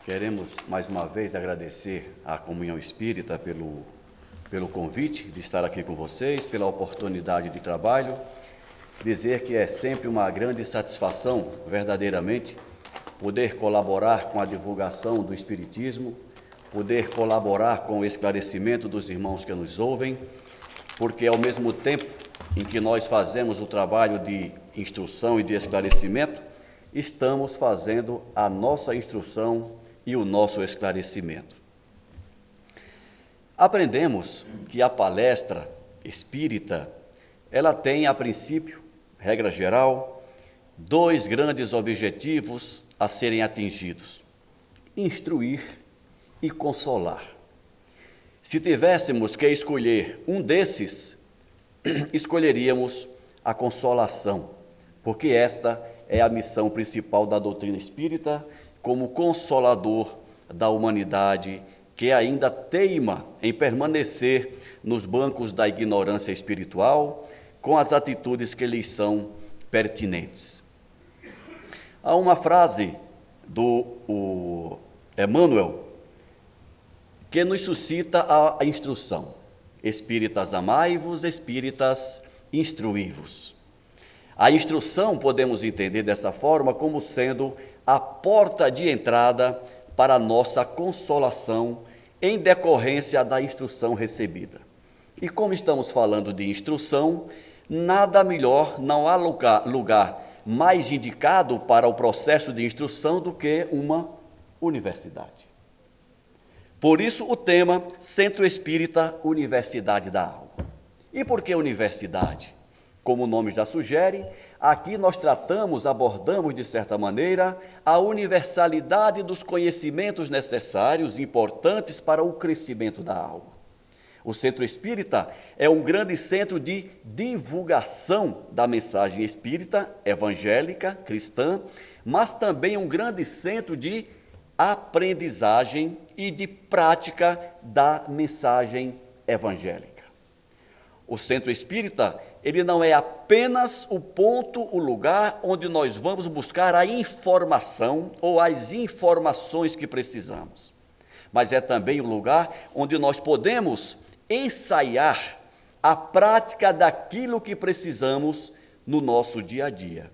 Queremos mais uma vez agradecer à Comunhão Espírita pelo convite de estar aqui com vocês, pela oportunidade de trabalho, dizer que é sempre uma grande satisfação, verdadeiramente, poder colaborar com a divulgação do Espiritismo, poder colaborar com o esclarecimento dos irmãos que nos ouvem, porque ao mesmo tempo em que nós fazemos o trabalho de instrução e de esclarecimento, estamos fazendo a nossa instrução e o nosso esclarecimento. Aprendemos que a palestra espírita, ela tem, a princípio, regra geral, dois grandes objetivos a serem atingidos: instruir e consolar. Se tivéssemos que escolher um desses, escolheríamos a consolação, porque esta é a missão principal da doutrina espírita, como consolador da humanidade que ainda teima em permanecer nos bancos da ignorância espiritual com as atitudes que lhes são pertinentes. Há uma frase do Emmanuel que nos suscita a instrução: espíritas amai-vos, espíritas instruí-vos. A instrução podemos entender dessa forma como sendo a porta de entrada para a nossa consolação em decorrência da instrução recebida. E como estamos falando de instrução, nada melhor, não há lugar mais indicado para o processo de instrução do que uma universidade. Por isso o tema Centro Espírita Universidade da Alma. E por que universidade? Como o nome já sugere, aqui nós abordamos de certa maneira, a universalidade dos conhecimentos necessários, importantes para o crescimento da alma. O Centro Espírita é um grande centro de divulgação da mensagem espírita, evangélica, cristã, mas também um grande centro de aprendizagem e de prática da mensagem evangélica. O Centro Espírita, ele não é apenas o ponto, o lugar onde nós vamos buscar a informação ou as informações que precisamos, mas é também o lugar onde nós podemos ensaiar a prática daquilo que precisamos no nosso dia a dia.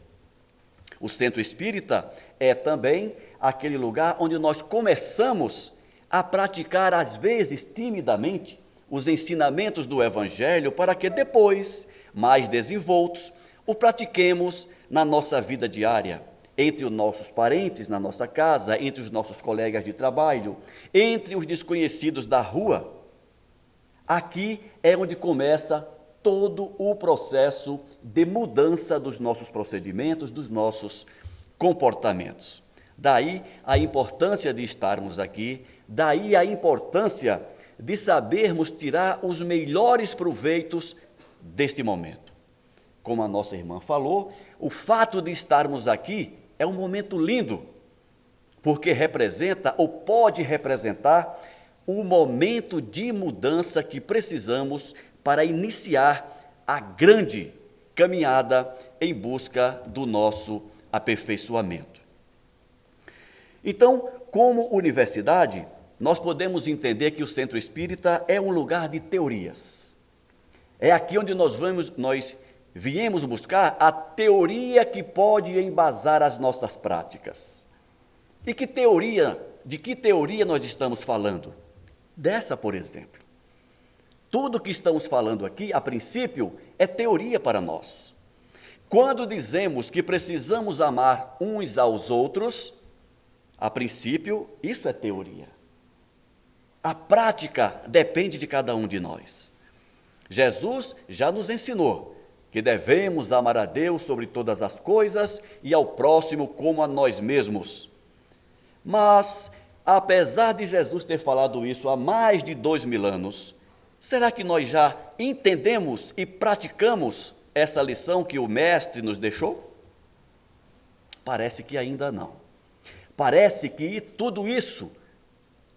O Centro Espírita é também aquele lugar onde nós começamos a praticar, às vezes timidamente, os ensinamentos do Evangelho, para que depois, mais desenvoltos, o pratiquemos na nossa vida diária, entre os nossos parentes, na nossa casa, entre os nossos colegas de trabalho, entre os desconhecidos da rua. Aqui é onde começa todo o processo de mudança dos nossos procedimentos, dos nossos comportamentos. Daí a importância de estarmos aqui, daí a importância de sabermos tirar os melhores proveitos deste momento. Como a nossa irmã falou, o fato de estarmos aqui é um momento lindo, porque representa ou pode representar o momento de mudança que precisamos para iniciar a grande caminhada em busca do nosso aperfeiçoamento. Então, como universidade, nós podemos entender que o Centro Espírita é um lugar de teorias. É aqui onde nós viemos buscar a teoria que pode embasar as nossas práticas. E de que teoria nós estamos falando? Dessa, por exemplo. Tudo que estamos falando aqui, a princípio, é teoria para nós. Quando dizemos que precisamos amar uns aos outros, a princípio, isso é teoria. A prática depende de cada um de nós. Jesus já nos ensinou que devemos amar a Deus sobre todas as coisas e ao próximo como a nós mesmos. Mas, apesar de Jesus ter falado isso há mais de 2000 anos, será que nós já entendemos e praticamos essa lição que o Mestre nos deixou? Parece que ainda não. Parece que tudo isso,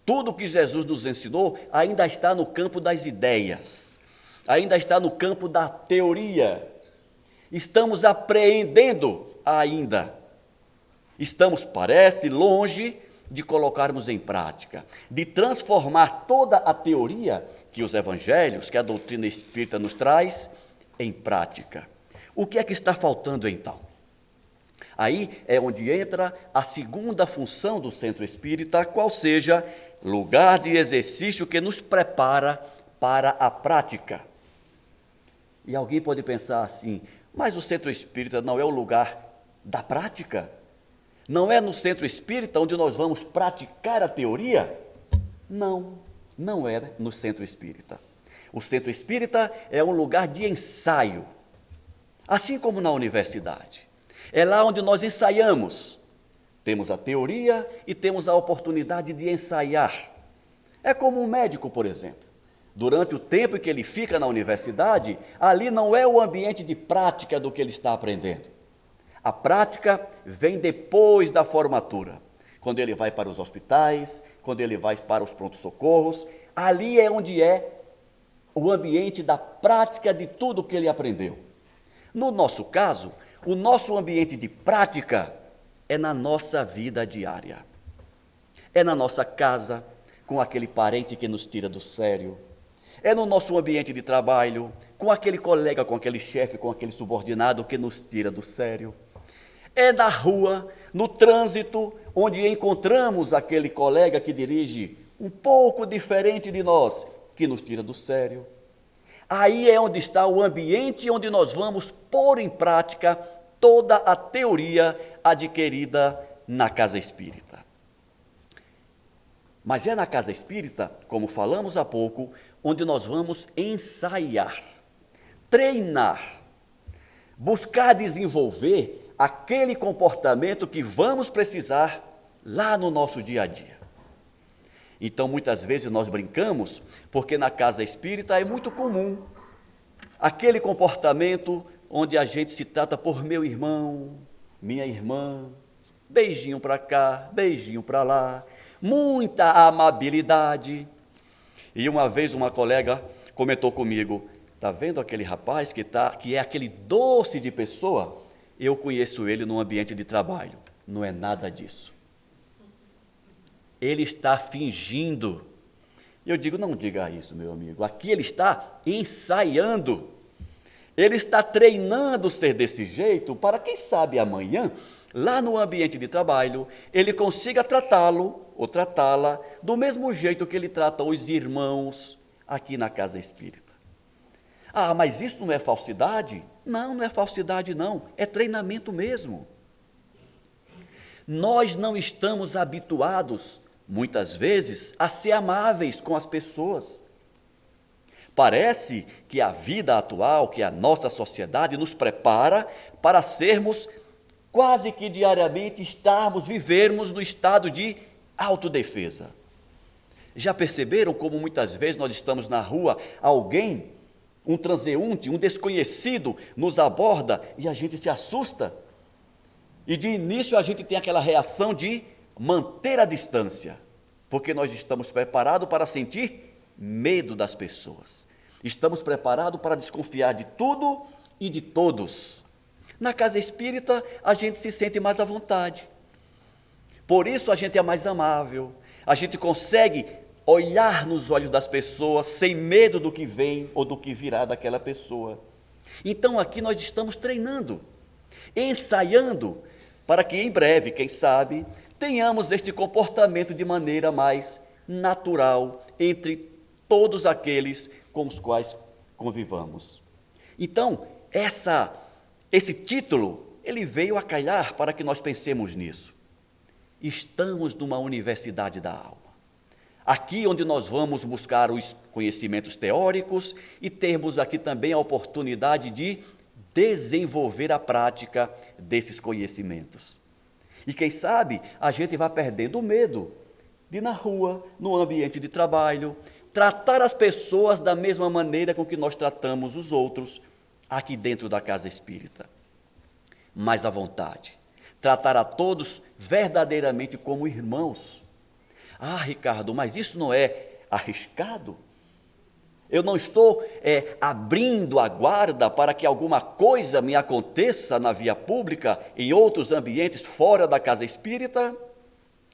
tudo que Jesus nos ensinou, ainda está no campo das ideias, ainda está no campo da teoria. Estamos apreendendo ainda. Estamos, parece, longe de colocarmos em prática, de transformar toda a teoria que os evangelhos, que a doutrina espírita nos traz, em prática. O que é que está faltando então? Aí é onde entra a segunda função do centro espírita, qual seja lugar de exercício que nos prepara para a prática. E alguém pode pensar assim, mas o centro espírita não é o lugar da prática? Não é no centro espírita onde nós vamos praticar a teoria? Não, não é no centro espírita. O centro espírita é um lugar de ensaio, assim como na universidade. É lá onde nós ensaiamos. Temos a teoria e temos a oportunidade de ensaiar. É como um médico, por exemplo. Durante o tempo em que ele fica na universidade, ali não é o ambiente de prática do que ele está aprendendo. A prática vem depois da formatura, quando ele vai para os hospitais, quando ele vai para os pronto-socorros. Ali é onde é o ambiente da prática de tudo o que ele aprendeu. No nosso caso, o nosso ambiente de prática é na nossa vida diária. É na nossa casa, com aquele parente que nos tira do sério. É no nosso ambiente de trabalho, com aquele colega, com aquele chefe, com aquele subordinado que nos tira do sério. É na rua, no trânsito, onde encontramos aquele colega que dirige um pouco diferente de nós, que nos tira do sério. Aí é onde está o ambiente onde nós vamos pôr em prática toda a teoria adquirida na casa espírita. Mas é na casa espírita, como falamos há pouco, onde nós vamos ensaiar, treinar, buscar desenvolver aquele comportamento que vamos precisar lá no nosso dia a dia. Então, muitas vezes nós brincamos, porque na casa espírita é muito comum aquele comportamento onde a gente se trata por meu irmão, minha irmã, beijinho para cá, beijinho para lá, muita amabilidade. E uma vez uma colega comentou comigo, está vendo aquele rapaz que é aquele doce de pessoa? Eu conheço ele no ambiente de trabalho. Não é nada disso. Ele está fingindo. Eu digo, não diga isso, meu amigo. Aqui ele está ensaiando. Ele está treinando ser desse jeito para, quem sabe, amanhã, lá no ambiente de trabalho, ele consiga tratá-lo ou tratá-la do mesmo jeito que ele trata os irmãos aqui na casa espírita. Ah, mas isso não é falsidade? Não, não é falsidade não, é treinamento mesmo. Nós não estamos habituados, muitas vezes, a ser amáveis com as pessoas. Parece que a vida atual, que a nossa sociedade nos prepara para sermos, quase que diariamente, vivermos no estado de autodefesa. Já perceberam como muitas vezes nós estamos na rua, alguém, um transeunte, um desconhecido, nos aborda e a gente se assusta? E de início a gente tem aquela reação de manter a distância, porque nós estamos preparados para sentir medo das pessoas. Estamos preparados para desconfiar de tudo e de todos. Na casa espírita, a gente se sente mais à vontade. Por isso a gente é mais amável, a gente consegue olhar nos olhos das pessoas sem medo do que vem ou do que virá daquela pessoa. Então aqui nós estamos treinando, ensaiando, para que em breve, quem sabe, tenhamos este comportamento de maneira mais natural entre todos aqueles com os quais convivamos. Então, esse título, ele veio a calhar para que nós pensemos nisso. Estamos numa universidade da alma. Aqui onde nós vamos buscar os conhecimentos teóricos e termos aqui também a oportunidade de desenvolver a prática desses conhecimentos. E quem sabe a gente vai perdendo o medo de na rua, no ambiente de trabalho, tratar as pessoas da mesma maneira com que nós tratamos os outros aqui dentro da casa espírita. Mais à vontade. Tratar a todos verdadeiramente como irmãos. Ah, Ricardo, mas isso não é arriscado? Eu não estou abrindo a guarda para que alguma coisa me aconteça na via pública, em outros ambientes fora da casa espírita?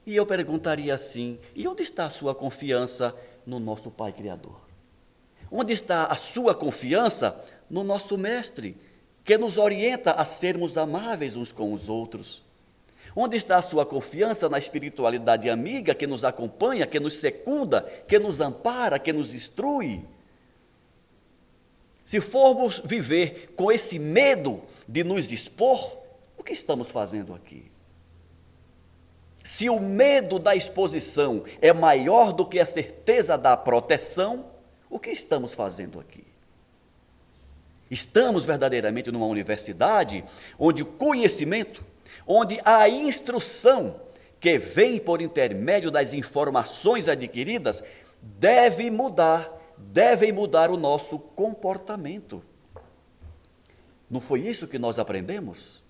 E eu perguntaria assim: e onde está a sua confiança no nosso Pai Criador? Onde está a sua confiança no nosso Mestre, que nos orienta a sermos amáveis uns com os outros? Onde está a sua confiança na espiritualidade amiga que nos acompanha, que nos secunda, que nos ampara, que nos instrui? Se formos viver com esse medo de nos expor, o que estamos fazendo aqui? Se o medo da exposição é maior do que a certeza da proteção, o que estamos fazendo aqui? Estamos verdadeiramente numa universidade onde o conhecimento, onde a instrução que vem por intermédio das informações adquiridas devem mudar o nosso comportamento. Não foi isso que nós aprendemos?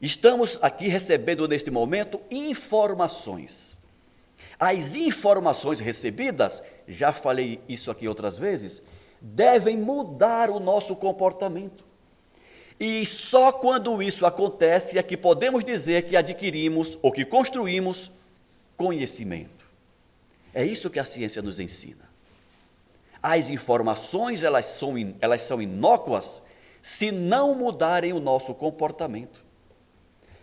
Estamos aqui recebendo neste momento informações. As informações recebidas, já falei isso aqui outras vezes, devem mudar o nosso comportamento. E só quando isso acontece é que podemos dizer que adquirimos ou que construímos conhecimento. É isso que a ciência nos ensina. As informações, elas são inócuas se não mudarem o nosso comportamento.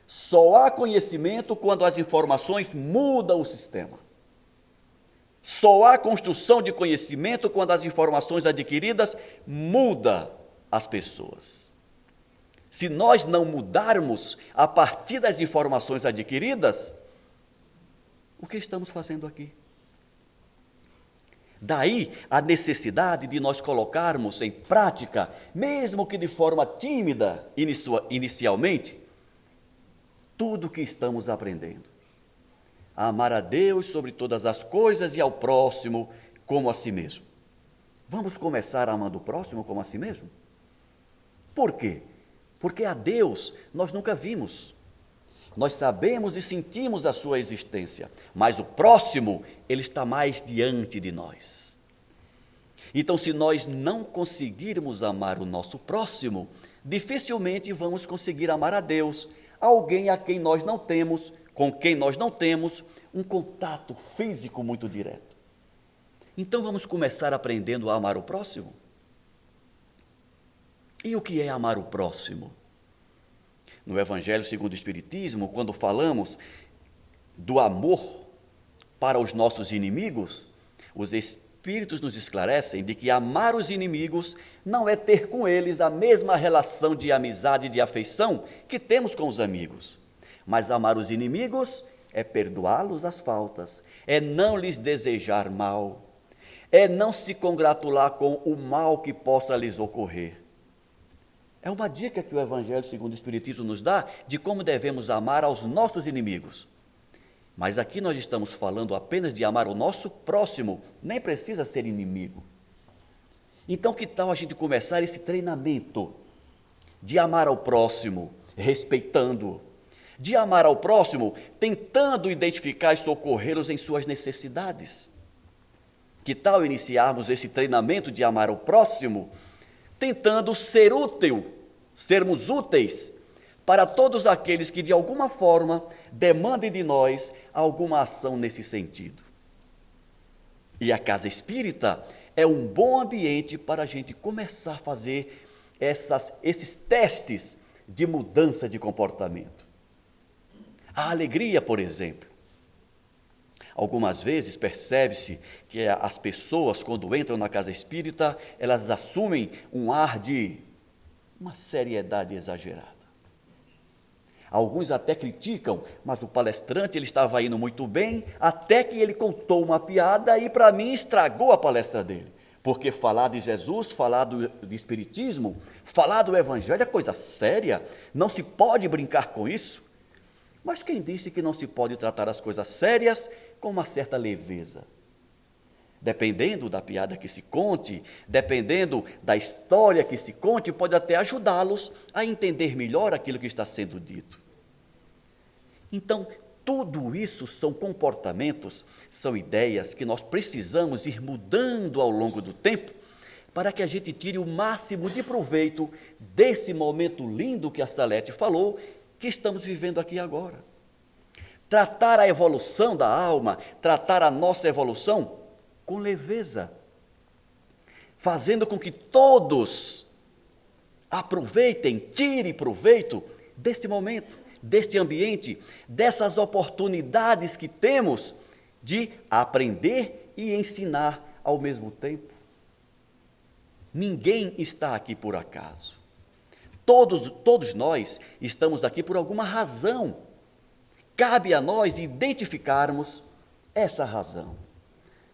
Só há conhecimento quando as informações mudam o sistema. Só há construção de conhecimento quando as informações adquiridas mudam as pessoas. Se nós não mudarmos a partir das informações adquiridas, o que estamos fazendo aqui? Daí a necessidade de nós colocarmos em prática, mesmo que de forma tímida inicialmente, tudo o que estamos aprendendo. A amar a Deus sobre todas as coisas e ao próximo como a si mesmo. Vamos começar amando o próximo como a si mesmo? Por quê? Porque a Deus nós nunca vimos. Nós sabemos e sentimos a sua existência, mas o próximo, ele está mais diante de nós. Então, se nós não conseguirmos amar o nosso próximo, dificilmente vamos conseguir amar a Deus, alguém a quem nós não temos, com quem nós não temos um contato físico muito direto. Então, vamos começar aprendendo a amar o próximo? E o que é amar o próximo? No Evangelho segundo o Espiritismo, quando falamos do amor para os nossos inimigos, os Espíritos nos esclarecem de que amar os inimigos não é ter com eles a mesma relação de amizade e de afeição que temos com os amigos. Mas amar os inimigos é perdoá-los as faltas, é não lhes desejar mal, é não se congratular com o mal que possa lhes ocorrer. É uma dica que o Evangelho segundo o Espiritismo nos dá de como devemos amar aos nossos inimigos. Mas aqui nós estamos falando apenas de amar o nosso próximo, nem precisa ser inimigo. Então, que tal a gente começar esse treinamento de amar ao próximo, respeitando-o, de amar ao próximo, tentando identificar e socorrê-los em suas necessidades? Que tal iniciarmos esse treinamento de amar ao próximo, tentando sermos úteis para todos aqueles que de alguma forma demandem de nós alguma ação nesse sentido? E a casa espírita é um bom ambiente para a gente começar a fazer esses testes de mudança de comportamento. A alegria, por exemplo. Algumas vezes percebe-se que as pessoas, quando entram na casa espírita, elas assumem um ar de uma seriedade exagerada. Alguns até criticam, mas o palestrante ele estava indo muito bem, até que ele contou uma piada e, para mim, estragou a palestra dele. Porque falar de Jesus, falar do Espiritismo, falar do Evangelho é coisa séria, não se pode brincar com isso. Mas quem disse que não se pode tratar as coisas sérias com uma certa leveza? Dependendo da piada que se conte, dependendo da história que se conte, pode até ajudá-los a entender melhor aquilo que está sendo dito. Então, tudo isso são comportamentos, são ideias que nós precisamos ir mudando ao longo do tempo para que a gente tire o máximo de proveito desse momento lindo que a Salete falou, que estamos vivendo aqui agora. tratar a evolução da alma, tratar a nossa evolução com leveza, fazendo com que todos aproveitem, tirem proveito deste momento, deste ambiente, dessas oportunidades que temos de aprender e ensinar ao mesmo tempo. Ninguém está aqui por acaso. Todos nós estamos aqui por alguma razão. Cabe a nós identificarmos essa razão.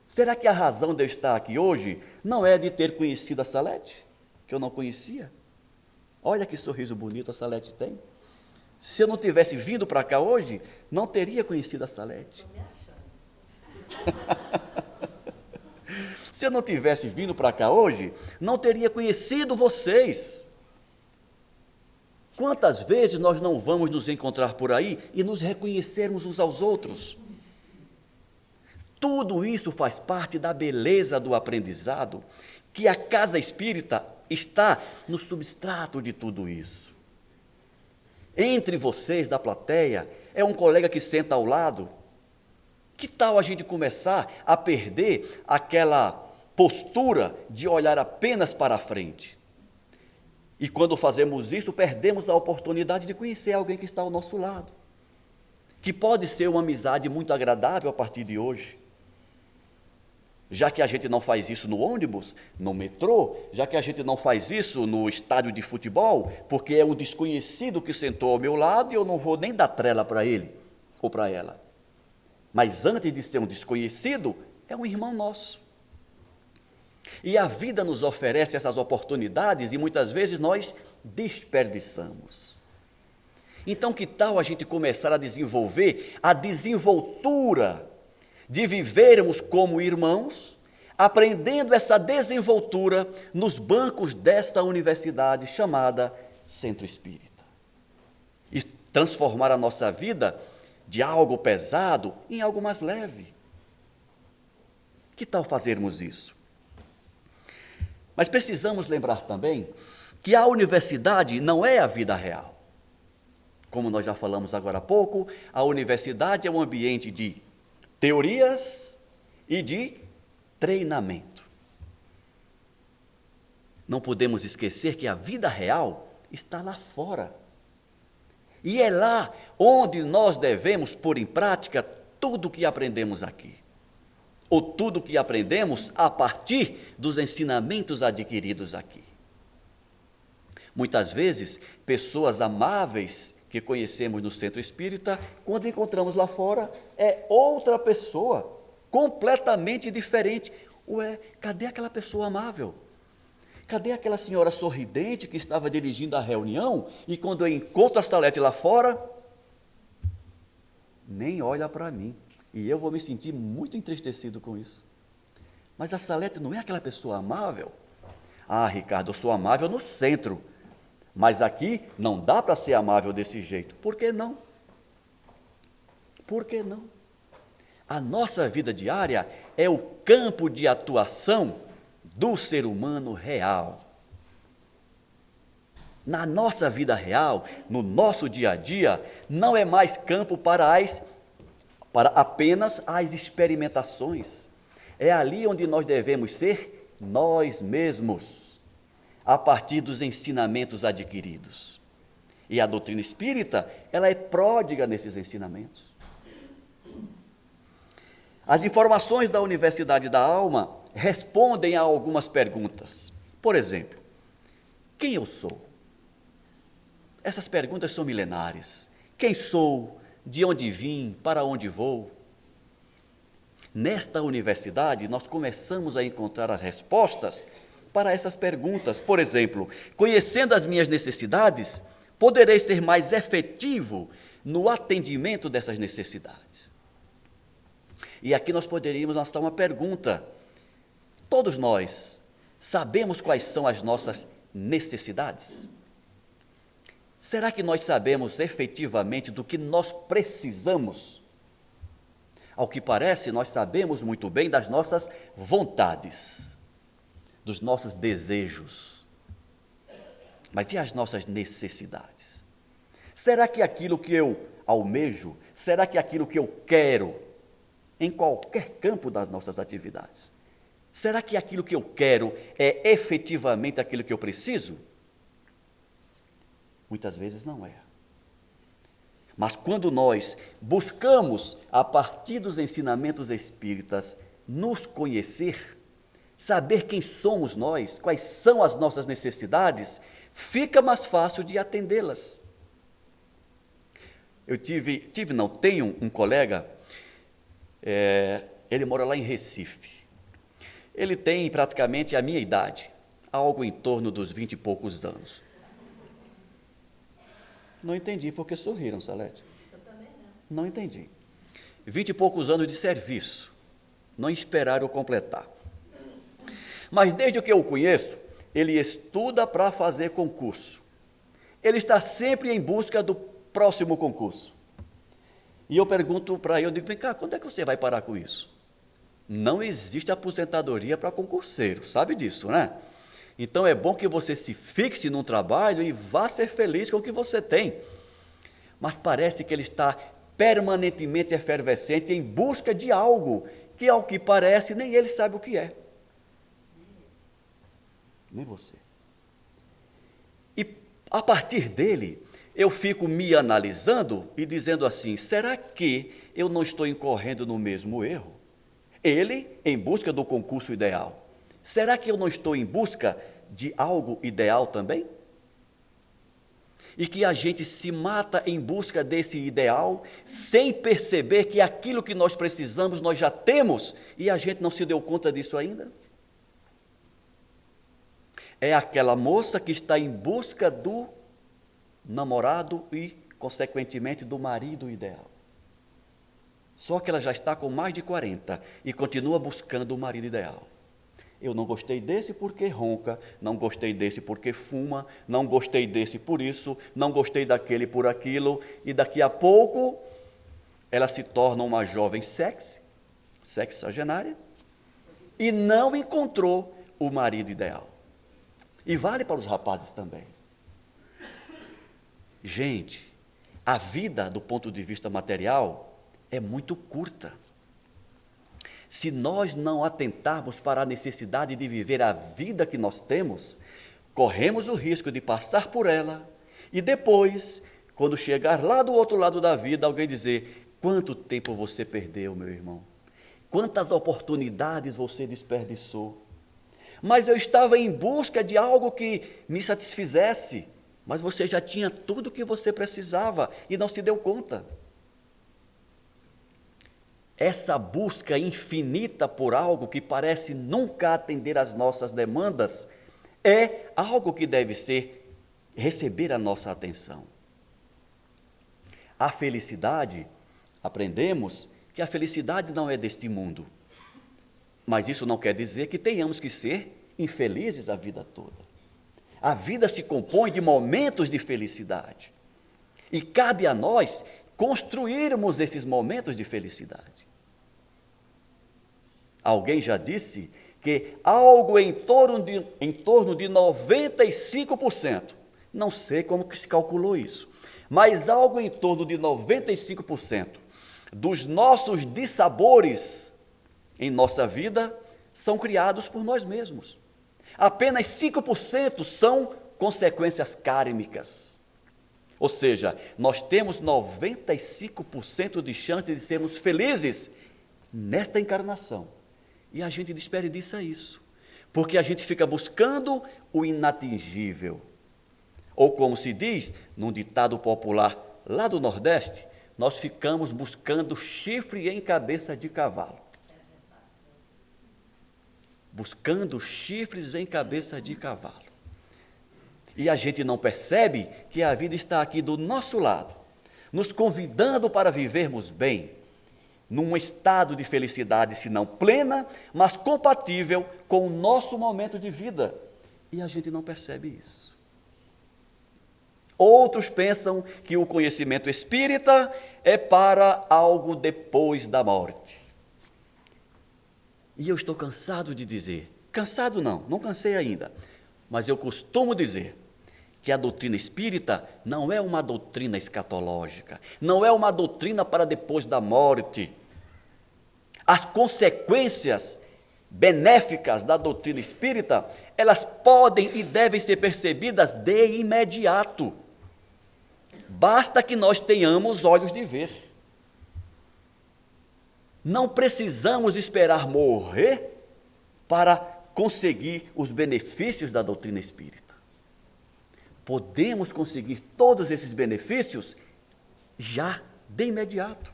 Será que a razão de eu estar aqui hoje não é de ter conhecido a Salete, que eu não conhecia? Olha que sorriso bonito a Salete tem. Se eu não tivesse vindo para cá hoje, não teria conhecido a Salete. Se eu não tivesse vindo para cá hoje, não teria conhecido vocês. Quantas vezes nós não vamos nos encontrar por aí e nos reconhecermos uns aos outros? Tudo isso faz parte da beleza do aprendizado, que a casa espírita está no substrato de tudo isso. Entre vocês da plateia, é um colega que senta ao lado. Que tal a gente começar a perder aquela postura de olhar apenas para a frente? E quando fazemos isso, perdemos a oportunidade de conhecer alguém que está ao nosso lado, que pode ser uma amizade muito agradável a partir de hoje. Já que a gente não faz isso no ônibus, no metrô, já que a gente não faz isso no estádio de futebol, porque é um desconhecido que sentou ao meu lado e eu não vou nem dar trela para ele ou para ela. Mas antes de ser um desconhecido, é um irmão nosso. E a vida nos oferece essas oportunidades e muitas vezes nós desperdiçamos. Então, que tal a gente começar a desenvolver a desenvoltura de vivermos como irmãos, aprendendo essa desenvoltura nos bancos desta universidade chamada Centro Espírita. E transformar a nossa vida de algo pesado em algo mais leve. Que tal fazermos isso? Mas precisamos lembrar também que a universidade não é a vida real. Como nós já falamos agora há pouco, a universidade é um ambiente de teorias e de treinamento. Não podemos esquecer que a vida real está lá fora. E é lá onde nós devemos pôr em prática tudo o que aprendemos aqui. Ou tudo o que aprendemos a partir dos ensinamentos adquiridos aqui. Muitas vezes, pessoas amáveis que conhecemos no centro espírita, quando encontramos lá fora, é outra pessoa, completamente diferente. Ué, cadê aquela pessoa amável? Cadê aquela senhora sorridente que estava dirigindo a reunião e quando eu encontro a Salete lá fora, nem olha para mim. E eu vou me sentir muito entristecido com isso. Mas a Salete não é aquela pessoa amável? Ah, Ricardo, eu sou amável no centro. Mas aqui não dá para ser amável desse jeito. Por que não? Por que não? A nossa vida diária é o campo de atuação do ser humano real. Na nossa vida real, no nosso dia a dia, não é mais campo para apenas as experimentações. É ali onde nós devemos ser nós mesmos, a partir dos ensinamentos adquiridos. E a doutrina espírita, ela é pródiga nesses ensinamentos. As informações da Universidade da Alma respondem a algumas perguntas. Por exemplo, quem eu sou? Essas perguntas são milenares. Quem sou? De onde vim? Para onde vou? Nesta universidade, nós começamos a encontrar as respostas para essas perguntas. Por exemplo, conhecendo as minhas necessidades, poderei ser mais efetivo no atendimento dessas necessidades. E aqui nós poderíamos lançar uma pergunta. Todos nós sabemos quais são as nossas necessidades? Será que nós sabemos efetivamente do que nós precisamos? Ao que parece, nós sabemos muito bem das nossas vontades, dos nossos desejos. Mas e as nossas necessidades? Será que aquilo que eu almejo, Será que aquilo que eu quero, em qualquer campo das nossas atividades, será que aquilo que eu quero é efetivamente aquilo que eu preciso? Muitas vezes não é. Mas quando nós buscamos, a partir dos ensinamentos espíritas, nos conhecer, saber quem somos nós, quais são as nossas necessidades, fica mais fácil de atendê-las. Tenho um colega, ele mora lá em Recife. Ele tem praticamente a minha idade, algo em torno dos 20 e poucos anos. Não entendi porque sorriram, Salete. Eu também não. Não entendi. 20 e poucos anos de serviço, não esperaram eu completar. Mas desde que eu o conheço, ele estuda para fazer concurso. Ele está sempre em busca do próximo concurso. E eu pergunto para ele, eu digo, vem cá, quando é que você vai parar com isso? Não existe aposentadoria para concurseiro, sabe disso, né? Então é bom que você se fixe num trabalho e vá ser feliz com o que você tem. Mas parece que ele está permanentemente efervescente em busca de algo que, ao que parece, nem ele sabe o que é. Nem você. E a partir dele, eu fico me analisando e dizendo assim, será que eu não estou incorrendo no mesmo erro? Ele em busca do concurso ideal. Será que eu não estou em busca de algo ideal também? E que a gente se mata em busca desse ideal, sem perceber que aquilo que nós precisamos nós já temos e a gente não se deu conta disso ainda? É aquela moça que está em busca do namorado e, consequentemente, do marido ideal. Só que ela já está com mais de 40 e continua buscando o marido ideal. Eu não gostei desse porque ronca, não gostei desse porque fuma, não gostei desse por isso, não gostei daquele por aquilo, e daqui a pouco ela se torna uma jovem sexagenária, e não encontrou o marido ideal. E vale para os rapazes também. Gente, a vida do ponto de vista material é muito curta. Se nós não atentarmos para a necessidade de viver a vida que nós temos, corremos o risco de passar por ela e depois, quando chegar lá do outro lado da vida, alguém dizer, quanto tempo você perdeu, meu irmão? Quantas oportunidades você desperdiçou? Mas eu estava em busca de algo que me satisfizesse, mas você já tinha tudo o que você precisava e não se deu conta. Essa busca infinita por algo que parece nunca atender às nossas demandas é algo que deve receber a nossa atenção. A felicidade, aprendemos que a felicidade não é deste mundo, mas isso não quer dizer que tenhamos que ser infelizes a vida toda. A vida se compõe de momentos de felicidade e cabe a nós construirmos esses momentos de felicidade. Alguém já disse que algo em torno de 95%, não sei como que se calculou isso, mas algo em torno de 95% dos nossos dissabores em nossa vida são criados por nós mesmos. Apenas 5% são consequências kármicas. Ou seja, nós temos 95% de chance de sermos felizes nesta encarnação. E a gente desperdiça isso, porque a gente fica buscando o inatingível. Ou como se diz, num ditado popular lá do Nordeste, nós ficamos buscando chifre em cabeça de cavalo. Buscando chifres em cabeça de cavalo. E a gente não percebe que a vida está aqui do nosso lado, nos convidando para vivermos bem, num estado de felicidade, se não plena, mas compatível com o nosso momento de vida. E a gente não percebe isso. Outros pensam que o conhecimento espírita é para algo depois da morte. E eu estou cansado de dizer, cansado não cansei ainda, mas eu costumo dizer que a doutrina espírita não é uma doutrina escatológica, não é uma doutrina para depois da morte. As consequências benéficas da doutrina espírita, elas podem e devem ser percebidas de imediato. Basta que nós tenhamos olhos de ver. Não precisamos esperar morrer para conseguir os benefícios da doutrina espírita. Podemos conseguir todos esses benefícios já de imediato.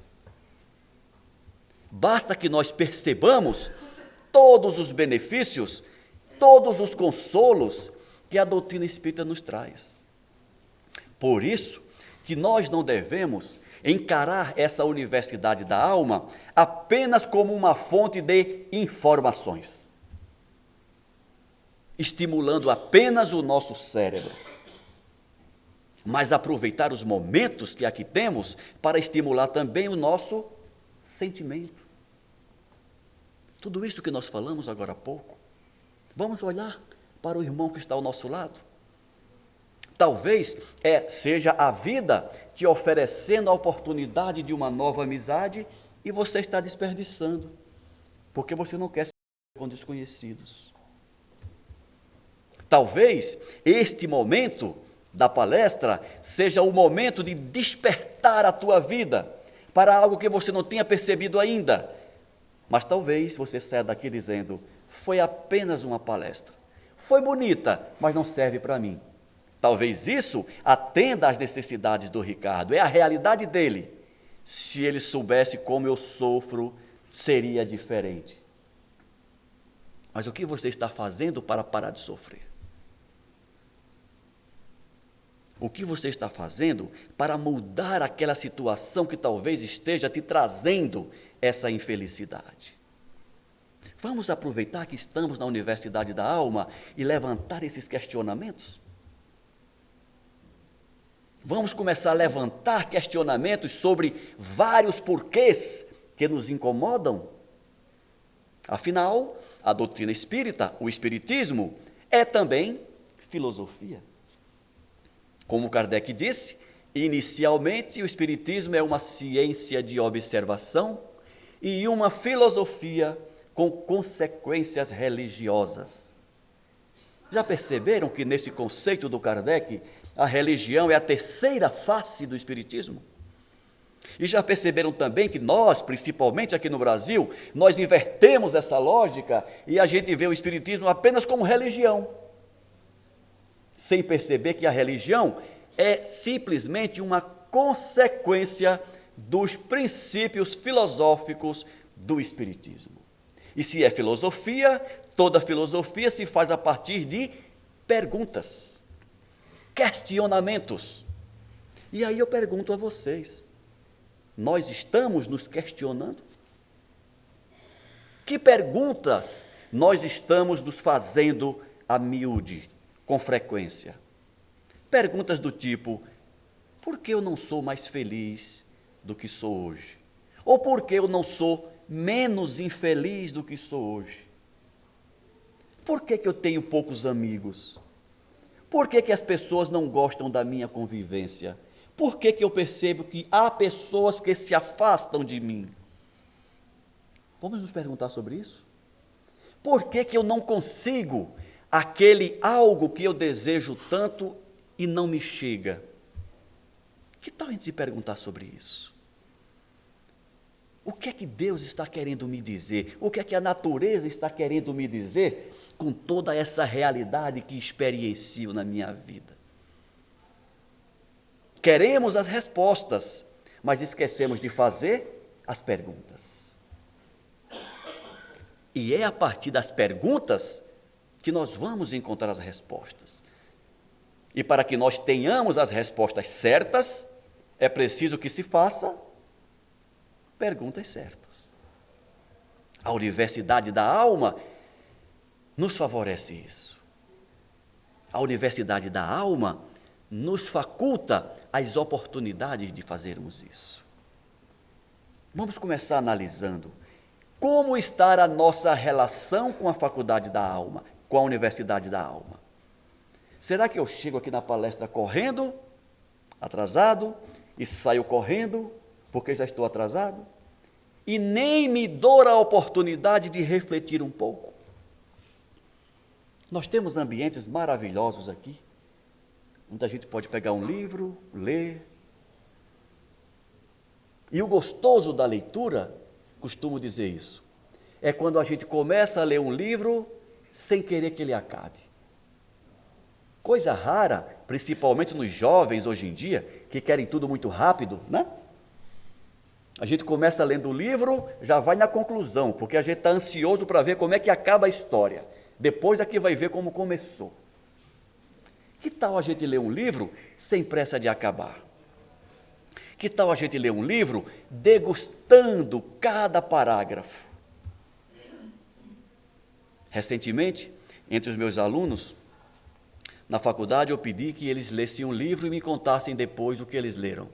Basta que nós percebamos todos os benefícios, todos os consolos que a doutrina espírita nos traz. Por isso que nós não devemos encarar essa universidade da alma apenas como uma fonte de informações, estimulando apenas o nosso cérebro, mas aproveitar os momentos que aqui temos para estimular também o nosso sentimento. Tudo isso que nós falamos agora há pouco, vamos olhar para o irmão que está ao nosso lado. Talvez seja a vida te oferecendo a oportunidade de uma nova amizade e você está desperdiçando, porque você não quer se com desconhecidos. Talvez este momento da palestra seja o momento de despertar a tua vida para algo que você não tenha percebido ainda. Mas talvez você saia daqui dizendo, foi apenas uma palestra. Foi bonita, mas não serve para mim. Talvez isso atenda às necessidades do Ricardo, é a realidade dele. Se ele soubesse como eu sofro, seria diferente. Mas o que você está fazendo para parar de sofrer? O que você está fazendo para mudar aquela situação que talvez esteja te trazendo essa infelicidade? Vamos aproveitar que estamos na Universidade da Alma e levantar esses questionamentos? Vamos começar a levantar questionamentos sobre vários porquês que nos incomodam? Afinal, a doutrina espírita, o espiritismo, é também filosofia. Como Kardec disse, inicialmente o espiritismo é uma ciência de observação e uma filosofia com consequências religiosas. Já perceberam que nesse conceito do Kardec, a religião é a terceira face do espiritismo? E já perceberam também que nós, principalmente aqui no Brasil, nós invertemos essa lógica e a gente vê o espiritismo apenas como religião, sem perceber que a religião é simplesmente uma consequência dos princípios filosóficos do espiritismo. E se é filosofia, toda filosofia se faz a partir de perguntas, questionamentos. E aí eu pergunto a vocês, nós estamos nos questionando? Que perguntas nós estamos nos fazendo a miúde, com frequência? Perguntas do tipo, por que eu não sou mais feliz do que sou hoje? Ou por que eu não sou menos infeliz do que sou hoje? Por que eu tenho poucos amigos? Por que as pessoas não gostam da minha convivência? Por que eu percebo que há pessoas que se afastam de mim? Vamos nos perguntar sobre isso? Por que eu não consigo aquele algo que eu desejo tanto e não me chega? Que tal a gente se perguntar sobre isso? O que é que Deus está querendo me dizer? O que é que a natureza está querendo me dizer com toda essa realidade que experiencio na minha vida? Queremos as respostas, mas esquecemos de fazer as perguntas. E é a partir das perguntas que nós vamos encontrar as respostas. E para que nós tenhamos as respostas certas, é preciso que se faça perguntas certas. A Universidade da Alma nos favorece isso. A Universidade da Alma nos faculta as oportunidades de fazermos isso. Vamos começar analisando como está a nossa relação com a Faculdade da Alma, com a Universidade da Alma. Será que eu chego aqui na palestra correndo, atrasado, e saio correndo porque já estou atrasado? E nem me dou a oportunidade de refletir um pouco? Nós temos ambientes maravilhosos aqui, onde a gente pode pegar um livro, ler. E o gostoso da leitura, costumo dizer isso, é quando a gente começa a ler um livro sem querer que ele acabe. Coisa rara, principalmente nos jovens hoje em dia, que querem tudo muito rápido, né? A gente começa lendo o livro, já vai na conclusão, porque a gente está ansioso para ver como é que acaba a história. Depois é que vai ver como começou. Que tal a gente ler um livro sem pressa de acabar? Que tal a gente ler um livro degustando cada parágrafo? Recentemente, entre os meus alunos, na faculdade, eu pedi que eles lessem um livro e me contassem depois o que eles leram.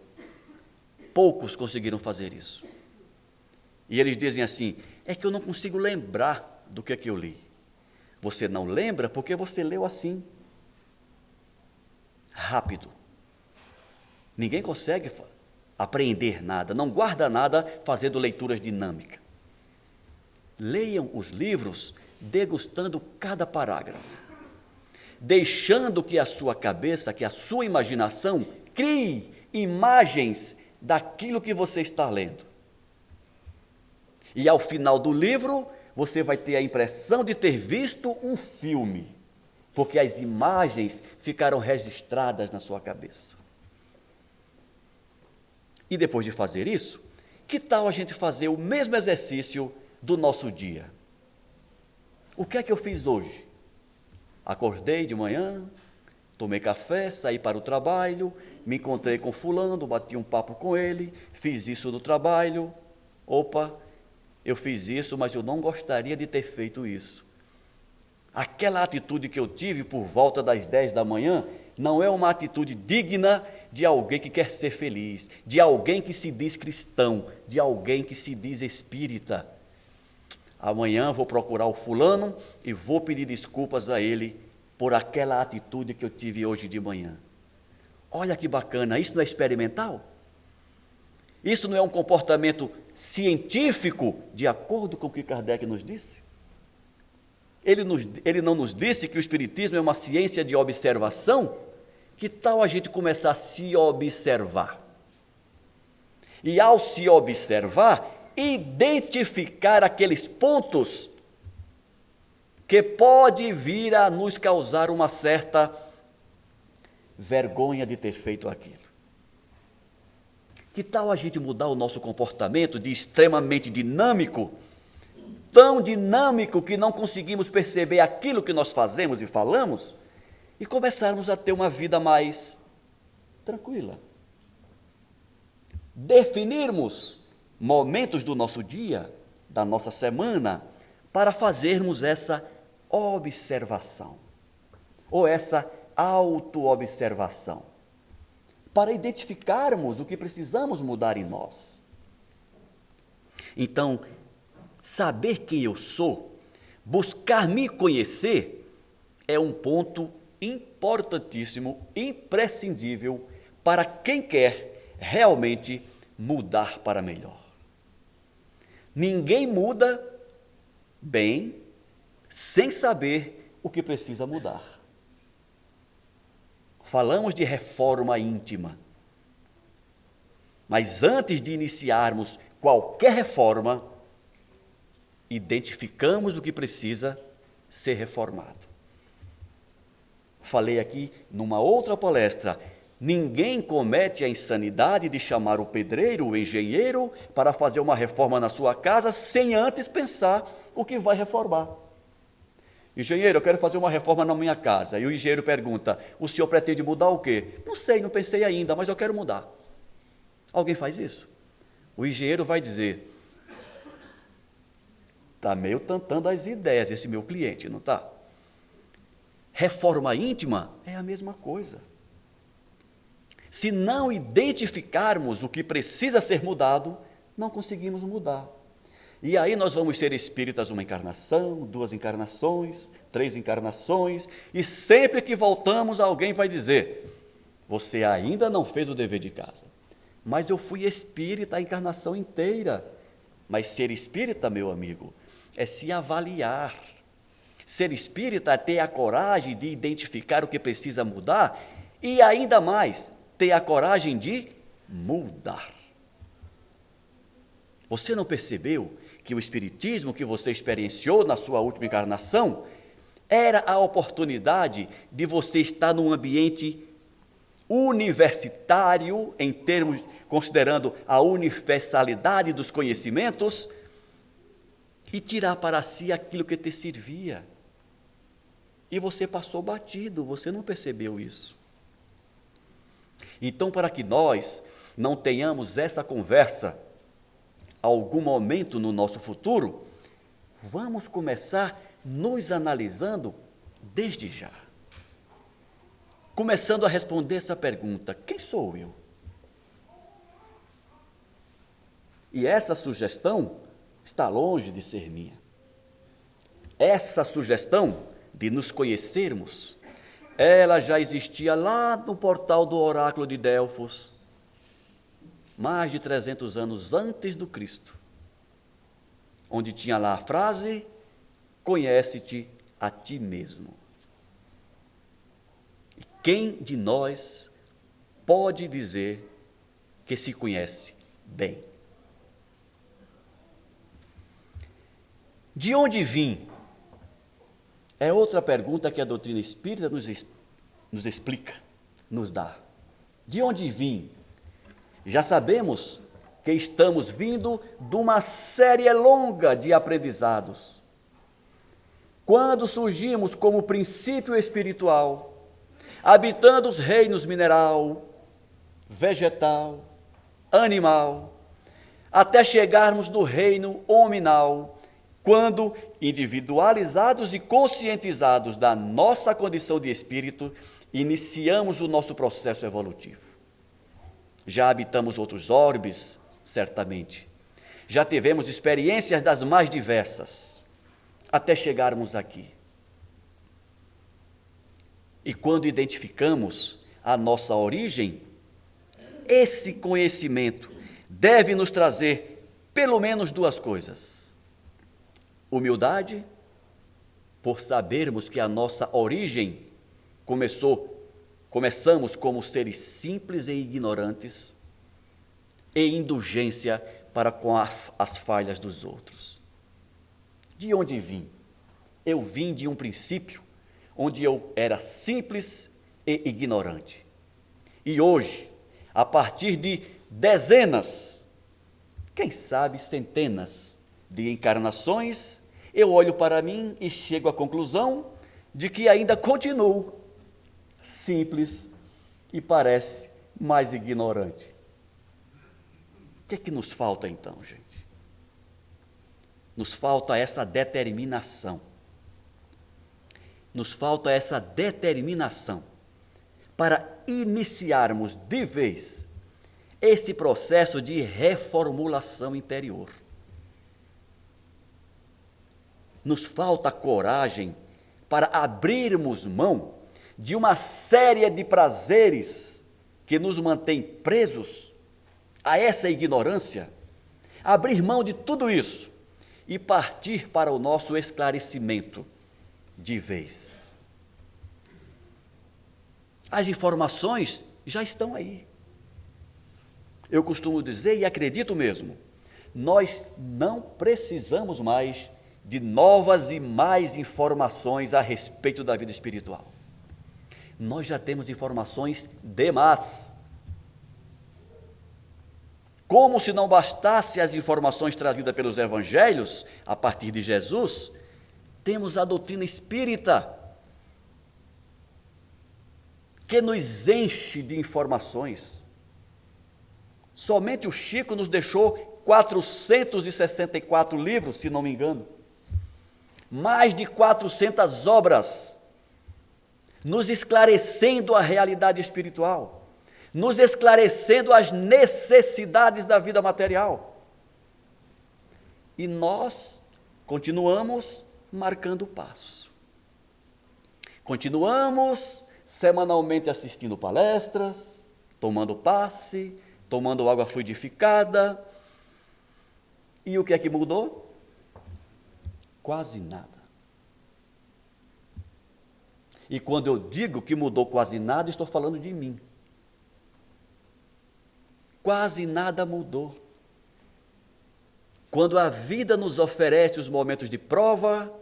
Poucos conseguiram fazer isso. E eles dizem assim: é que eu não consigo lembrar do que é que eu li. Você não lembra porque você leu assim, rápido. Ninguém consegue apreender nada, não guarda nada fazendo leituras dinâmicas. Leiam os livros degustando cada parágrafo, deixando que a sua cabeça, que a sua imaginação crie imagens daquilo que você está lendo. E ao final do livro, você vai ter a impressão de ter visto um filme, porque as imagens ficaram registradas na sua cabeça. E depois de fazer isso, que tal a gente fazer o mesmo exercício do nosso dia? O que é que eu fiz hoje? Acordei de manhã, tomei café, saí para o trabalho, me encontrei com fulano, bati um papo com ele, fiz isso no trabalho. Opa, eu fiz isso, mas eu não gostaria de ter feito isso. Aquela atitude que eu tive por volta das 10 da manhã não é uma atitude digna de alguém que quer ser feliz, de alguém que se diz cristão, de alguém que se diz espírita. Amanhã vou procurar o fulano e vou pedir desculpas a ele por aquela atitude que eu tive hoje de manhã. Olha que bacana, isso não é experimental? Isso não é um comportamento científico, de acordo com o que Kardec nos disse? Ele não nos disse que o Espiritismo é uma ciência de observação? Que tal a gente começar a se observar? E ao se observar, identificar aqueles pontos que pode vir a nos causar uma certa vergonha de ter feito aquilo. Que tal a gente mudar o nosso comportamento de extremamente dinâmico, tão dinâmico que não conseguimos perceber aquilo que nós fazemos e falamos, e começarmos a ter uma vida mais tranquila? Definirmos momentos do nosso dia, da nossa semana, para fazermos essa observação, ou essa autoobservação, para identificarmos o que precisamos mudar em nós. Então, saber quem eu sou, buscar me conhecer, é um ponto importantíssimo, imprescindível para quem quer realmente mudar para melhor. Ninguém muda bem sem saber o que precisa mudar. Falamos de reforma íntima, mas antes de iniciarmos qualquer reforma, identificamos o que precisa ser reformado. Falei aqui numa outra palestra: ninguém comete a insanidade de chamar o pedreiro, o engenheiro, para fazer uma reforma na sua casa sem antes pensar o que vai reformar. Engenheiro, eu quero fazer uma reforma na minha casa. E o engenheiro pergunta: o senhor pretende mudar o quê? Não sei, não pensei ainda, mas eu quero mudar. Alguém faz isso? O engenheiro vai dizer: está meio tantando as ideias esse meu cliente, não está? Reforma íntima é a mesma coisa. Se não identificarmos o que precisa ser mudado, não conseguimos mudar. E aí nós vamos ser espíritas uma encarnação, 2 encarnações, 3 encarnações, e sempre que voltamos alguém vai dizer: você ainda não fez o dever de casa. Mas eu fui espírita a encarnação inteira. Mas ser espírita, meu amigo, é se avaliar. Ser espírita é ter a coragem de identificar o que precisa mudar e ainda mais, ter a coragem de mudar. Você não percebeu que o espiritismo que você experienciou na sua última encarnação era a oportunidade de você estar num ambiente universitário, em termos, considerando a universalidade dos conhecimentos, e tirar para si aquilo que te servia. E você passou batido, você não percebeu isso. Então, para que nós não tenhamos essa conversa algum momento no nosso futuro, vamos começar nos analisando desde já. Começando a responder essa pergunta: quem sou eu? E essa sugestão está longe de ser minha. Essa sugestão de nos conhecermos, ela já existia lá no portal do oráculo de Delfos, mais de 300 anos antes do Cristo, onde tinha lá a frase: conhece-te a ti mesmo. E quem de nós pode dizer que se conhece bem? De onde vim? É outra pergunta que a doutrina espírita nos explica, nos dá. De onde vim? Já sabemos que estamos vindo de uma série longa de aprendizados. Quando surgimos como princípio espiritual, habitando os reinos mineral, vegetal, animal, até chegarmos no reino hominal, quando, individualizados e conscientizados da nossa condição de espírito, iniciamos o nosso processo evolutivo. Já habitamos outros orbes, certamente. Já tivemos experiências das mais diversas, até chegarmos aqui. E quando identificamos a nossa origem, esse conhecimento deve nos trazer pelo menos 2 coisas. Humildade, por sabermos que a nossa origem começamos como seres simples e ignorantes, e indulgência para com as falhas dos outros. De onde vim? Eu vim de um princípio onde eu era simples e ignorante. E hoje, a partir de dezenas, quem sabe centenas de encarnações, eu olho para mim e chego à conclusão de que ainda continuo simples e parece mais ignorante. O que é que nos falta então, gente? Nos falta essa determinação. Nos falta essa determinação para iniciarmos de vez esse processo de reformulação interior. Nos falta coragem para abrirmos mão de uma série de prazeres que nos mantém presos a essa ignorância, abrir mão de tudo isso e partir para o nosso esclarecimento de vez. As informações já estão aí. Eu costumo dizer, e acredito mesmo, nós não precisamos mais de novas e mais informações a respeito da vida espiritual. Nós já temos informações demais. Como se não bastasse as informações trazidas pelos evangelhos, a partir de Jesus, temos a doutrina espírita, que nos enche de informações. Somente o Chico nos deixou 464 livros, se não me engano. Mais de 400 obras, nos esclarecendo a realidade espiritual, nos esclarecendo as necessidades da vida material. E nós continuamos marcando passo. Continuamos semanalmente assistindo palestras, tomando passe, tomando água fluidificada. E o que é que mudou? Quase nada. E quando eu digo que mudou quase nada, estou falando de mim. Quase nada mudou. Quando a vida nos oferece os momentos de prova,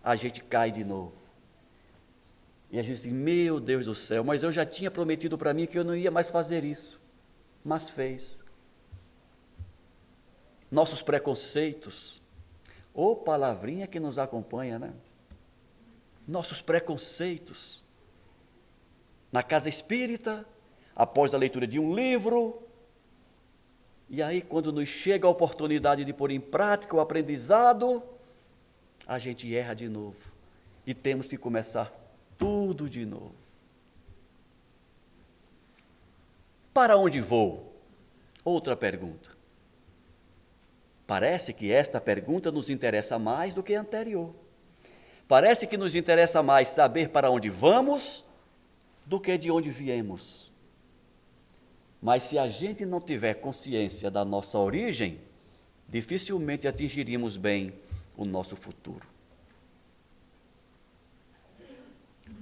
a gente cai de novo. E a gente diz, meu Deus do céu, mas eu já tinha prometido para mim que eu não ia mais fazer isso. Mas fez. Nossos preconceitos, ou palavrinha que nos acompanha, né? Nossos preconceitos. Na casa espírita, após a leitura de um livro, e aí quando nos chega a oportunidade de pôr em prática o aprendizado, a gente erra de novo. E temos que começar tudo de novo. Para onde vou? Outra pergunta. Parece que esta pergunta nos interessa mais do que a anterior. Parece que nos interessa mais saber para onde vamos do que de onde viemos. Mas se a gente não tiver consciência da nossa origem, dificilmente atingiríamos bem o nosso futuro.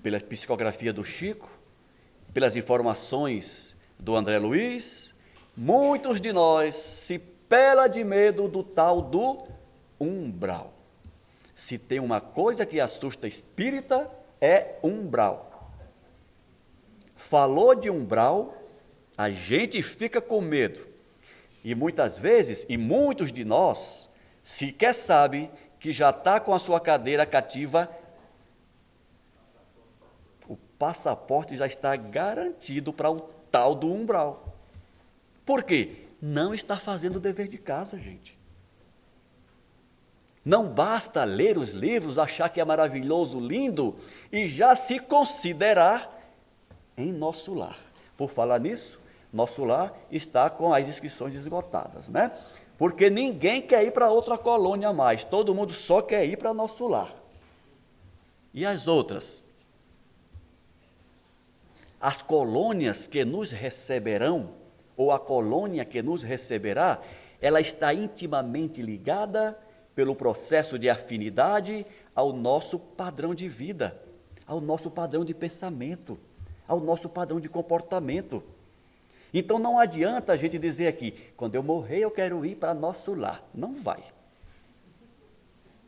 Pela psicografia do Chico, pelas informações do André Luiz, muitos de nós se pela de medo do tal do umbral. Se tem uma coisa que assusta espírita, é umbral. Falou de umbral, a gente fica com medo. E muitas vezes, e muitos de nós, sequer sabe que já está com a sua cadeira cativa, o passaporte já está garantido para o tal do umbral. Por quê? Não está fazendo o dever de casa, gente. Não basta ler os livros, achar que é maravilhoso, lindo, e já se considerar em nosso lar. Por falar nisso, nosso lar está com as inscrições esgotadas, né? Porque ninguém quer ir para outra colônia mais, todo mundo só quer ir para nosso lar. E as outras? As colônias que nos receberão, ou a colônia que nos receberá, ela está intimamente ligada pelo processo de afinidade ao nosso padrão de vida, ao nosso padrão de pensamento, ao nosso padrão de comportamento. Então não adianta a gente dizer aqui, quando eu morrer eu quero ir para nosso lar. Não vai.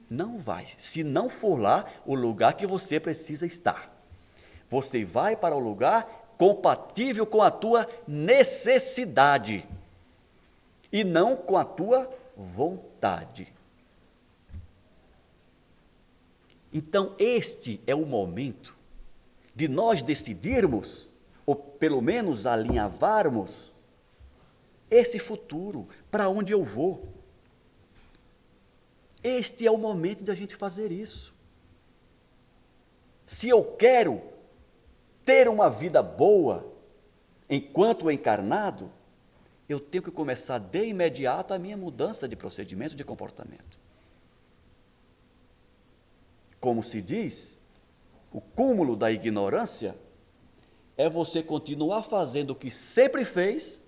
Não vai. Se não for lá o lugar que você precisa estar. Você vai para o lugar compatível com a tua necessidade e não com a tua vontade. Então, este é o momento de nós decidirmos, ou pelo menos alinhavarmos, esse futuro, para onde eu vou. Este é o momento de a gente fazer isso. Se eu quero ter uma vida boa, enquanto encarnado, eu tenho que começar de imediato a minha mudança de procedimento, de comportamento. Como se diz, o cúmulo da ignorância é você continuar fazendo o que sempre fez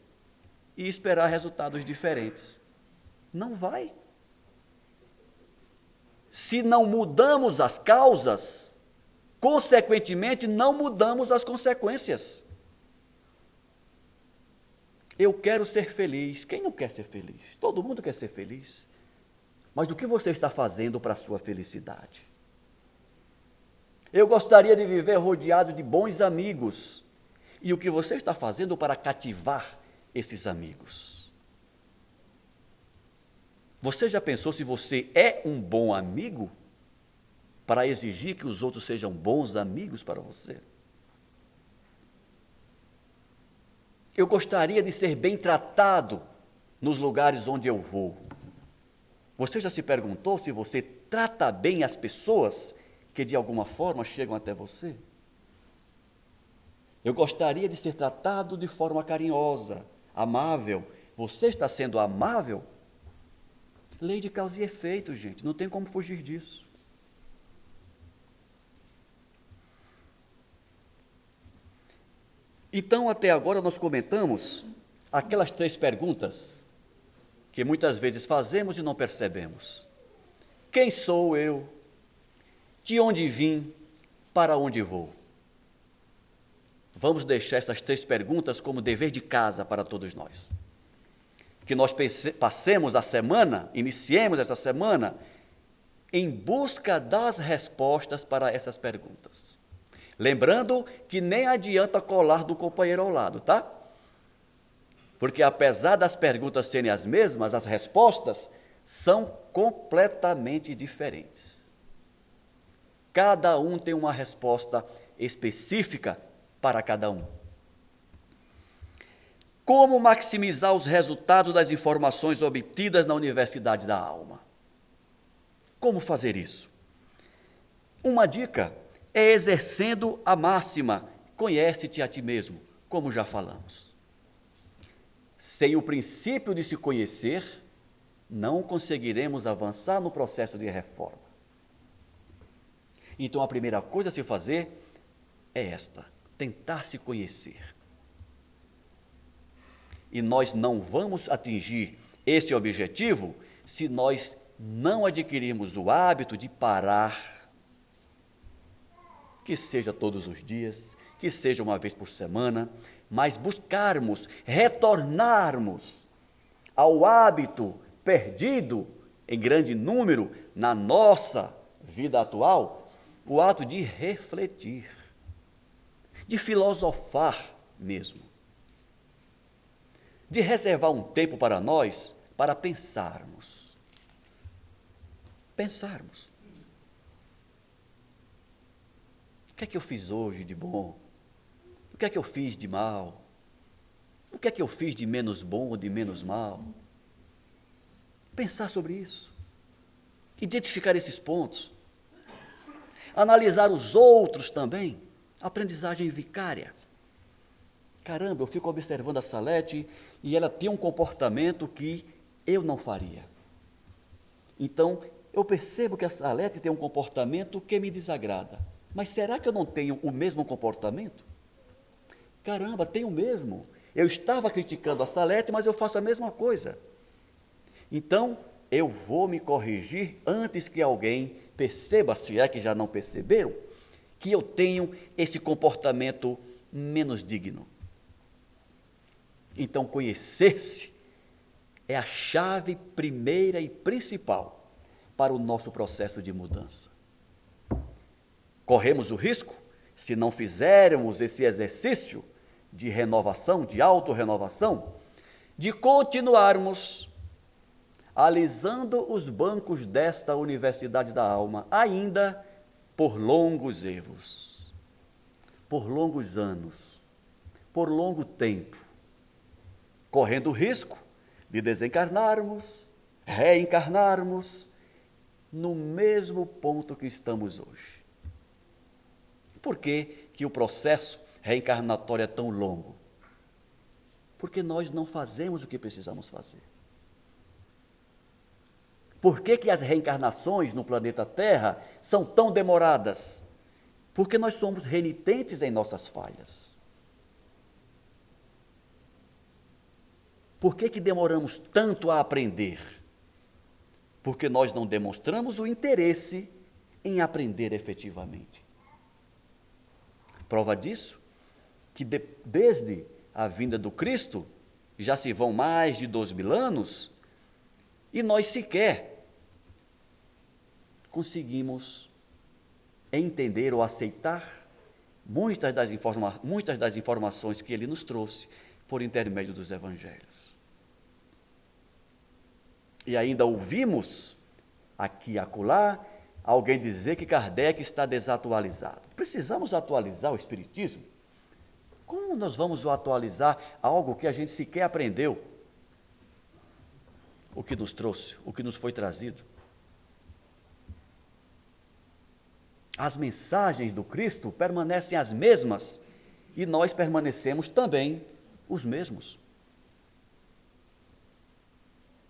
e esperar resultados diferentes. Não vai. Se não mudamos as causas, consequentemente não mudamos as consequências. Eu quero ser feliz. Quem não quer ser feliz? Todo mundo quer ser feliz. Mas o que você está fazendo para a sua felicidade? Eu gostaria de viver rodeado de bons amigos. E o que você está fazendo para cativar esses amigos? Você já pensou se você é um bom amigo para exigir que os outros sejam bons amigos para você? Eu gostaria de ser bem tratado nos lugares onde eu vou. Você já se perguntou se você trata bem as pessoas que de alguma forma chegam até você? Eu gostaria de ser tratado de forma carinhosa, amável. Você está sendo amável? Lei de causa e efeito, gente, não tem como fugir disso. Então, até agora nós comentamos aquelas 3 perguntas que muitas vezes fazemos e não percebemos. Quem sou eu? De onde vim? Para onde vou? Vamos deixar essas 3 perguntas como dever de casa para todos nós. Que nós passemos a semana, iniciemos essa semana, em busca das respostas para essas perguntas. Lembrando que nem adianta colar do companheiro ao lado, tá? Porque apesar das perguntas serem as mesmas, as respostas são completamente diferentes. Cada um tem uma resposta específica para cada um. Como maximizar os resultados das informações obtidas na Universidade da Alma? Como fazer isso? Uma dica é exercendo a máxima, conhece-te a ti mesmo, como já falamos. Sem o princípio de se conhecer, não conseguiremos avançar no processo de reforma. Então, a primeira coisa a se fazer é esta: tentar se conhecer. E nós não vamos atingir este objetivo se nós não adquirirmos o hábito de parar, que seja todos os dias, que seja uma vez por semana, mas buscarmos, retornarmos ao hábito perdido em grande número na nossa vida atual, o ato de refletir, de filosofar mesmo, de reservar um tempo para nós, para pensarmos. Pensarmos. O que é que eu fiz hoje de bom? O que é que eu fiz de mal? O que é que eu fiz de menos bom ou de menos mal? Pensar sobre isso. Identificar esses pontos. Analisar os outros também. Aprendizagem vicária. Caramba, eu fico observando a Salete e ela tem um comportamento que eu não faria. Então, eu percebo que a Salete tem um comportamento que me desagrada. Mas será que eu não tenho o mesmo comportamento? Caramba, tenho mesmo. Eu estava criticando a Salete, mas eu faço a mesma coisa. Então, eu vou me corrigir antes que alguém perceba, se é que já não perceberam, que eu tenho esse comportamento menos digno. Então, conhecer-se é a chave primeira e principal para o nosso processo de mudança. Corremos o risco, se não fizermos esse exercício de renovação, de autorrenovação, de continuarmos alisando os bancos desta Universidade da Alma, ainda por longos erros, por longos anos, por longo tempo, correndo o risco de desencarnarmos, reencarnarmos no mesmo ponto que estamos hoje. Por que o processo reencarnatório é tão longo? Porque nós não fazemos o que precisamos fazer. Por que as reencarnações no planeta Terra são tão demoradas? Porque nós somos renitentes em nossas falhas. Por que demoramos tanto a aprender? Porque nós não demonstramos o interesse em aprender efetivamente. Prova disso, que desde a vinda do Cristo, já se vão mais de 2000 anos, e nós sequer conseguimos entender ou aceitar muitas das informações que ele nos trouxe por intermédio dos evangelhos. E ainda ouvimos, aqui e acolá, alguém dizer que Kardec está desatualizado. Precisamos atualizar o Espiritismo? Como nós vamos atualizar algo que a gente sequer aprendeu? O que nos trouxe, o que nos foi trazido? As mensagens do Cristo permanecem as mesmas e nós permanecemos também os mesmos.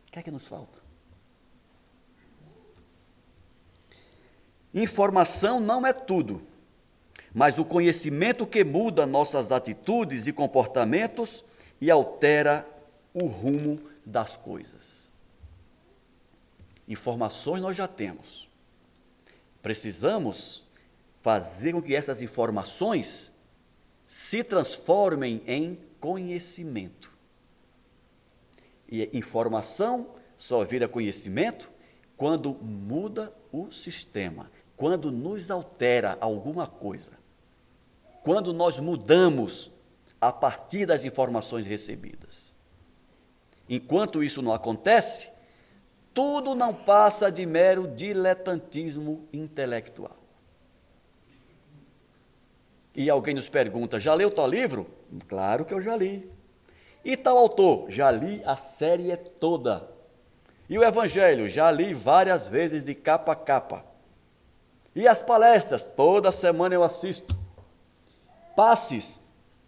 O que é que nos falta? Informação não é tudo, mas o conhecimento que muda nossas atitudes e comportamentos e altera o rumo das coisas. Informações nós já temos. Precisamos fazer com que essas informações se transformem em conhecimento. E informação só vira conhecimento quando muda o sistema, quando nos altera alguma coisa, quando nós mudamos a partir das informações recebidas. Enquanto isso não acontece, tudo não passa de mero diletantismo intelectual. E alguém nos pergunta, já leu tal livro? Claro que eu já li. E tal autor? Já li a série toda. E o Evangelho? Já li várias vezes de capa a capa. E as palestras? Toda semana eu assisto. Passes?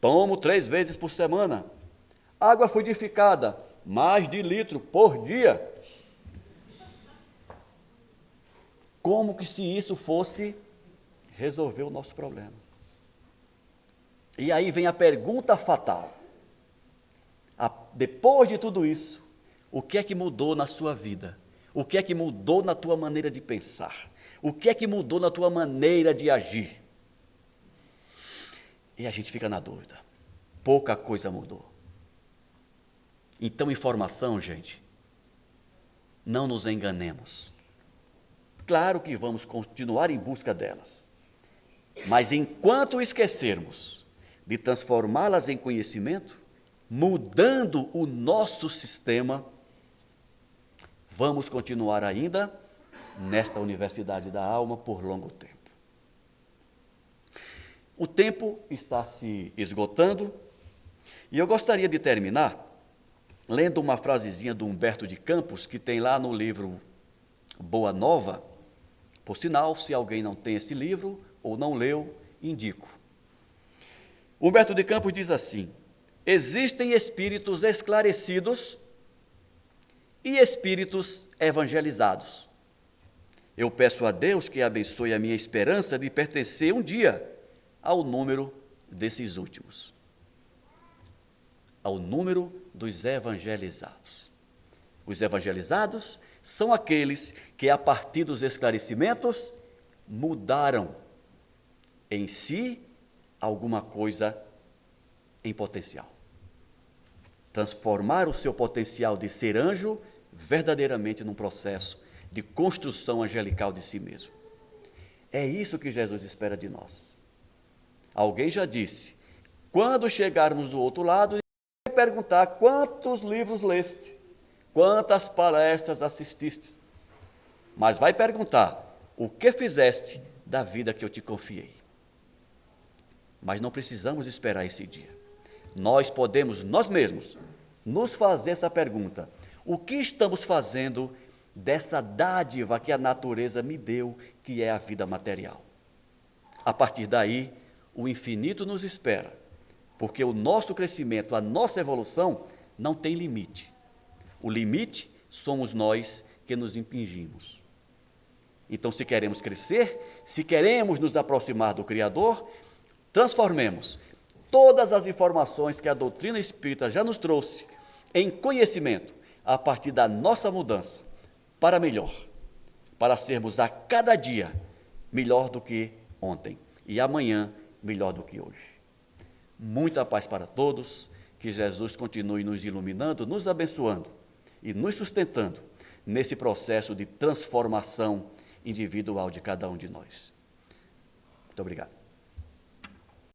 Tomo 3 vezes por semana. Água fluidificada? Mais de litro por dia. Como que se isso fosse resolver o nosso problema? E aí vem a pergunta fatal. Depois de tudo isso, o que é que mudou na sua vida? O que é que mudou na tua maneira de pensar? O que é que mudou na tua maneira de agir? E a gente fica na dúvida. Pouca coisa mudou. Então, informação, gente, não nos enganemos. Claro que vamos continuar em busca delas. Mas enquanto esquecermos de transformá-las em conhecimento, mudando o nosso sistema, vamos continuar ainda nesta universidade da alma por longo tempo. O tempo está se esgotando e eu gostaria de terminar lendo uma frasezinha do Humberto de Campos, que tem lá no livro Boa Nova. Por sinal, se alguém não tem esse livro ou não leu, indico. Humberto de Campos diz assim: existem espíritos esclarecidos e espíritos evangelizados. Eu peço a Deus que abençoe a minha esperança de pertencer um dia ao número desses últimos, ao número dos evangelizados. Os evangelizados são aqueles que, a partir dos esclarecimentos, mudaram em si alguma coisa em potencial. Transformar o seu potencial de ser anjo verdadeiramente num processo de construção angelical de si mesmo. É isso que Jesus espera de nós. Alguém já disse, quando chegarmos do outro lado, vai perguntar quantos livros leste, quantas palestras assististe, mas vai perguntar o que fizeste da vida que eu te confiei. Mas não precisamos esperar esse dia. Nós podemos, nós mesmos, nos fazer essa pergunta: o que estamos fazendo dessa dádiva que a natureza me deu, que é a vida material? A partir daí, o infinito nos espera, porque o nosso crescimento, a nossa evolução não tem limite. O limite somos nós que nos impingimos. Então, se queremos crescer, se queremos nos aproximar do Criador, transformemos todas as informações que a doutrina espírita já nos trouxe em conhecimento, a partir da nossa mudança para melhor, para sermos a cada dia melhor do que ontem e amanhã melhor do que hoje. Muita paz para todos, que Jesus continue nos iluminando, nos abençoando e nos sustentando nesse processo de transformação individual de cada um de nós. Muito obrigado.